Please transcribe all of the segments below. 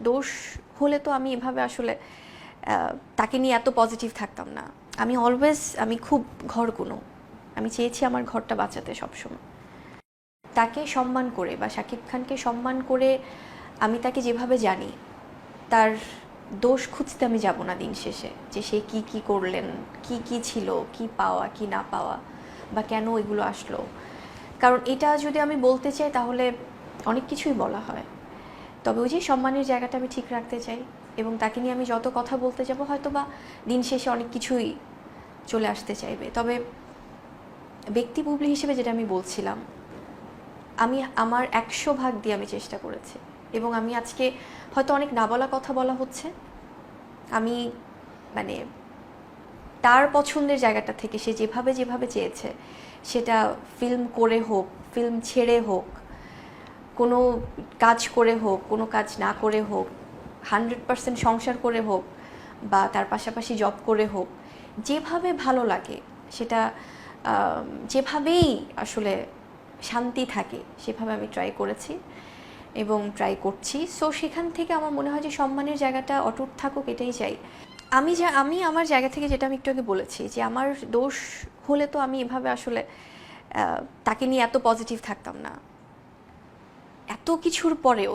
দোষ হলে তো আমি এভাবে আসলে তাকে নিয়ে এত পজিটিভ থাকতাম না। আমি খুব ঘরকুনো। আমি চেয়েছি আমার ঘরটা বাঁচাতে সবসময়। তাকে সম্মান করে বা শাকিব খানকে সম্মান করে আমি তাকে যেভাবে জানি, তার দোষ খুঁজতে আমি যাব না দিন শেষে, যে সে কি কি করলেন, কি কি ছিল, কি পাওয়া কি না পাওয়া, বা কেন এগুলো আসলো। কারণ এটা যদি আমি বলতে চাই তাহলে অনেক কিছুই বলা হয়। তবে ওই যে সম্মানের জায়গাটা আমি ঠিক রাখতে চাই, এবং তাকে নিয়ে আমি যত কথা বলতে যাব হয়তো বা দিন শেষে অনেক কিছুই চলে আসতে চাইবে। তবে ব্যক্তি বুবলি হিসেবে যেটা আমি বলছিলাম, আমি আমার 100 ভাগ দিয়ে আমি চেষ্টা করেছি, এবং আমি আজকে হয়তো অনেক না বলা কথা বলা হচ্ছে। আমি মানে তার পছন্দের জায়গাটা থেকে সে যেভাবে যেভাবে চেয়েছে, সেটা ফিল্ম করে হোক, ফিল্ম ছেড়ে হোক, কোনো কাজ করে হোক, কোনো কাজ না করে হোক, 100% সংসার করে হোক, বা তার পাশাপাশি জব করে হোক, যেভাবে ভালো লাগে সেটা যেভাবেই আসলে শান্তি থাকে সেভাবে আমি ট্রাই করেছি এবং ট্রাই করছি। সো সেখান থেকে আমার মনে হয় যে সম্মানের জায়গাটা অটুট থাকুক, এটাই চাই। আমি আমার জায়গা থেকে যেটা আমি একটু আগে বলেছি, যে আমার দোষ হলে তো আমি এভাবে আসলে তাকে নিয়ে এত পজিটিভ থাকতাম না। এত কিছুর পরেও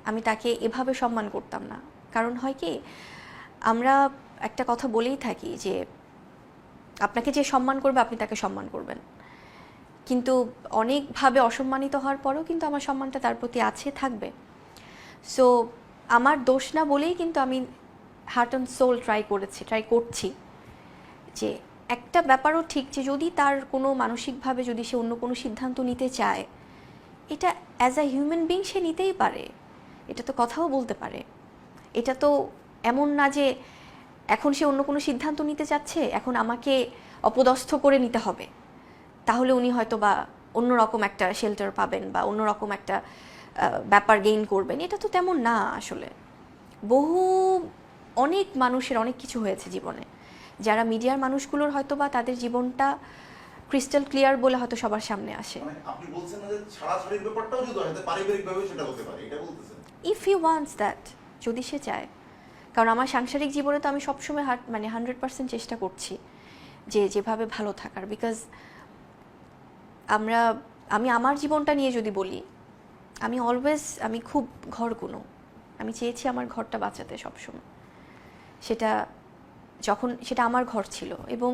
আমি তাকে এভাবে সম্মান করতাম না। কারণ হয় কি, আমরা একটা কথা বলেই থাকি যে আপনাকে যে সম্মান করবে আপনি তাকে সম্মান করবেন, কিন্তু অনেকভাবে অসম্মানিত হওয়ার পরেও কিন্তু আমার সম্মানটা তার প্রতি আছে, থাকবে। সো আমার দোষ না বলেই কিন্তু আমি হার্ট অ্যান্ড সোল ট্রাই করছি যে একটা ব্যাপারও ঠিক, যে যদি তার কোনো মানসিকভাবে যদি সে অন্য কোনো সিদ্ধান্ত নিতে চায়, এটা অ্যাজ আ হিউম্যান বিং সে নিতেই পারে, এটা তো কথাও বলতে পারে। এটা তো এমন না যে এখন সে অন্য কোনো সিদ্ধান্ত নিতে চাচ্ছে, এখন আমাকে অপদস্থ করে নিতে হবে, তাহলে উনি হয়তো বা অন্যরকম একটা শেল্টার পাবেন বা অন্যরকম একটা ব্যাপার গেইন করবেন। এটা তো তেমন না আসলে। অনেক মানুষের অনেক কিছু হয়েছে জীবনে, যারা মিডিয়ার মানুষগুলোর হয়তো বা তাদের জীবনটা ক্রিস্টাল ক্লিয়ার বলে হয়তো সবার সামনে আসে। আপনি বলছেন না যে ছাড়াছাড়ির ব্যাপারটাও যদি হয় পারিবারিকভাবে সেটা হতে পারে, এটা বলতেছেন? ইফ হি ওয়ান্টস দ্যাট, যদি সে চায়। কারণ আমার সাংসারিক জীবনে তো আমি সবসময় 100% চেষ্টা করছি যে যেভাবে ভালো থাকার। বিকজ আমি আমার জীবনটা নিয়ে যদি বলি, আমি খুব ঘরকুনো। আমি চেয়েছি আমার ঘরটা বাঁচাতে সবসময়, সেটা আমার ঘর ছিল। এবং